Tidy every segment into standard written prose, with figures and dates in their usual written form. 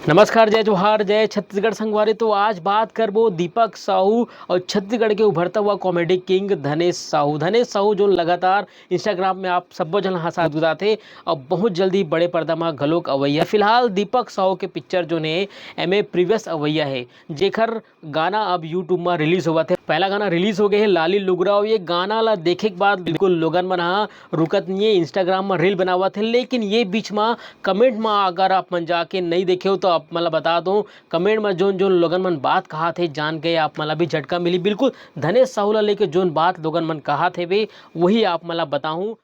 नमस्कार, जय जोहार, जय छत्तीसगढ़ संगवारी। तो आज बात करबो दीपक साहू और छत्तीसगढ़ के उभरता हुआ कॉमेडी किंग धनेश साहू। धनेश साहू जो लगातार इंस्टाग्राम में आप सब्बो जन हंसात गुजाथे और बहुत जल्दी बड़े पर्दा में घलोक अवैया। फिलहाल दीपक साहू के पिक्चर जो ने एमे प्रीवियस अवैया है, जेकर गाना अब यूट्यूब में रिलीज हुआ थे। पहला गाना रिलीज हो गए है लाली लुगरा, और ये गाना ला देखे के बाद बिल्कुल लोगन मन रुकत नहीं है, इंस्टाग्राम में रील बनावा थे। लेकिन ये बीच में कमेंट में अगर आप मन जाके नहीं देखे हो तो आप मतलब बता दूं, कमेंट में जोन जोन लोगन मन बात कहा थे जान गए आप मतलब भी झटका मिली। बिल्कुल धनेश साहू ला लेके जोन बात लोगन मन कहा थे वे वही आप मतलब बताऊं।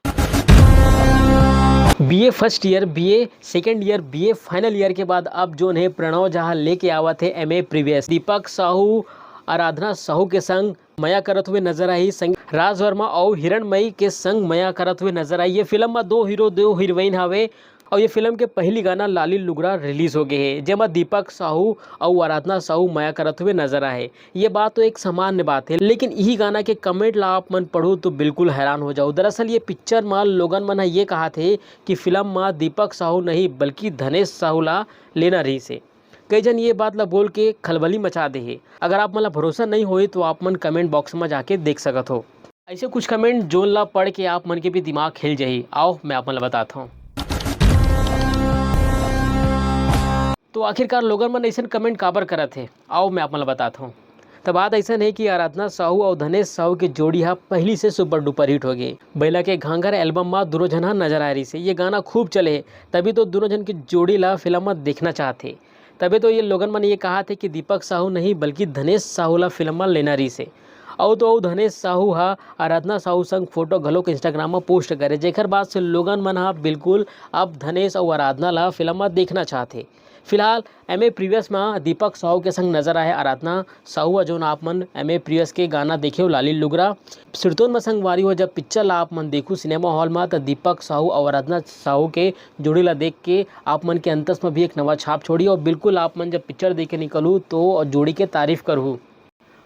BA first year, BA second year, BA final year के बाद अब जो है प्रणव जहाँ लेके आवा थे एमए प्रीवियस। दीपक साहू आराधना साहू के संग मया करत हुए नजर आई, संग राज वर्मा और हिरणमयी के संग मया करत हुए नजर आई। ये फिल्म में दो हीरो दो हीरोइन हवे और ये फिल्म के पहली गाना लाली लुगरा रिलीज हो गए है, जेमा दीपक साहू और आराधना साहू मया करत हुए नजर आए। ये बात तो एक सामान्य बात है, लेकिन यही गाना के कमेंट ला आप मन पढ़ो तो बिल्कुल हैरान हो जाओ। दरअसल ये पिक्चर में लोगन मन ये कहा थे कि फिल्म में दीपक साहू नहीं बल्कि धनेश साहू ला लेना रही से। कई जन ये बात ला बोल के खलबली मचा दे है। अगर आप मतलब भरोसा नहीं होए तो आप मन कमेंट बॉक्स में जाके देख सकत हो। ऐसे कुछ कमेंट जोन ला पढ़ के आप मन के भी दिमाग हिल जाही। आओ मैं आप मन बताता हूँ। तो आखिरकार लोगन मन ऐसा कमेंट काबर करत है, आओ मैं आप मतलब बताता हूँ। तो बात ऐसा है कि आराधना साहू और धनेश साहू की जोड़ी पहली से सुपर डुपर हिट हो गई। बैला के घांघर एल्बम में दोनों जन नजर आ रही से ये गाना खूब चले, तभी तो दोनों जन की जोड़ी ला फिल्म में देखना चाहते। तभी तो ये लोगन मन ये कहा थे कि दीपक साहू नहीं बल्कि धनेश साहू ला फिल्म में लेना रही से। और तो धनेश साहू आराधना साहू संग फोटो घलोक इंस्टाग्राम में पोस्ट करे, जेकर बाद से लोगन मन बिल्कुल अब धनेश और आराधना ला फिल्म में देखना चाहते। फिलहाल एमए प्रीवियस में दीपक साहू के संग नजर आए आराधना साहू, जो आप मन एमए प्रीवियस के गाना देखे हो लाली लुगरा सिरतोन में संगवारी हो। जब पिक्चर ला आप मन देखू सिनेमा हॉल में तो दीपक साहू और आराधना साहू के जोड़ी ला देख के आप मन के अंतस में भी एक नवा छाप छोड़ी, और बिल्कुल आप मन जब पिक्चर देख के निकलू तो जोड़ी के तारीफ करूँ।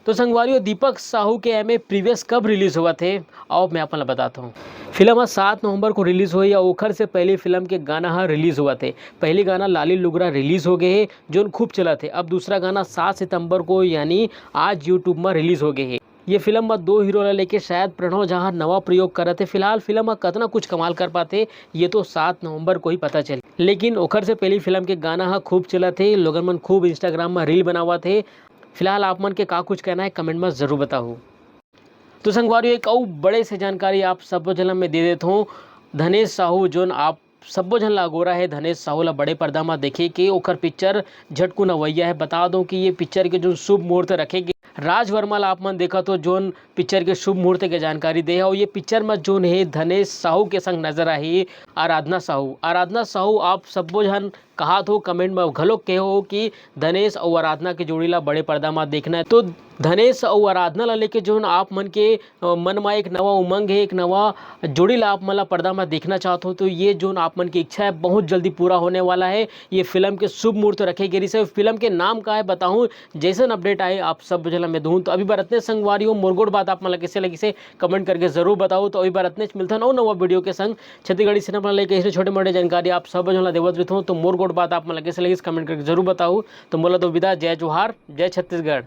तो संगवारियों दीपक साहू के एमए प्रीवियस कब रिलीज हुआ थे, आओ मैं आपको बताता हूँ। फिल्म 7 नवंबर को रिलीज हुई, या ओखर से पहले फिल्म के गाना रिलीज हुआ थे। पहली गाना लाली लुगरा रिलीज हो गए है जो खूब चला थे। अब दूसरा गाना 7 सितंबर को यानी आज यूट्यूब में रिलीज हो गए है। ये फिल्म में दो हीरो ला लेके शायद प्रणव जहाँ नवा प्रयोग कर रहे थे। फिलहाल फिल्म में कितना कुछ कमाल कर पाते ये तो 7 नवंबर को ही पता चले, लेकिन ओखर से पहली फिल्म के गाना खूब चला थे, लोगन मन खूब इंस्टाग्राम में रील बनावा थे। फिलहाल आप मन के का कुछ कहना है कमेंट में ज़रूर बताओ। तो संगवारियों एक और बड़े से जानकारी आप सब जन में दे देता हूँ। धनेश साहू जोन आप सब्बो जन लागोरा है, धनेश साहू ला बड़े पर्दा में देखे के ओकर पिक्चर झटकुन अवैया है। बता दो कि ये पिक्चर के जो शुभ मुहूर्त रखेंगे राज वर्मा ला आप मन देखा तो जोन पिक्चर के शुभ मुहूर्त के जानकारी दे है। और ये पिक्चर में जोन है धनेश साहू के संग नजर आई आराधना साहू। आराधना साहू आप सब्बो जन कहा तो कमेंट में घलोक कहो कि धनेश और आराधना के जोड़ी ला बड़े पर्दा में देखना है। तो धनेश और आराधना ला लेके जो आप मन के मन में एक नवा उमंग है, एक नवा जोड़ी ला आप मला पर्दा में देखना चाहते हो, तो ये जो आप मन की इच्छा है बहुत जल्दी पूरा होने वाला है। ये फिल्म के शुभ मुहूर्त रखे गए से फिल्म के नाम का है बताऊं, जैसे अपडेट आए आप सब जला में दूँ। तो अभी बार इतने संगवारी हो मोरगोड़ बात आप मला कैसे लगी से कमेंट करके जरूर बताओ। तो अभी बार इतने मिलता है नवा वीडियो के संग छत्तीसगढ़ी सिनेमा लेके ऐसे छोटे मोटे जानकारी आप सब जला देवत रहता हूँ। तो मोरगोड़ बात आप मला कैसे लगी कमेंट करके जरूर बताओ। तो बोला तो विदा, जय जोहार, जय छत्तीसगढ़।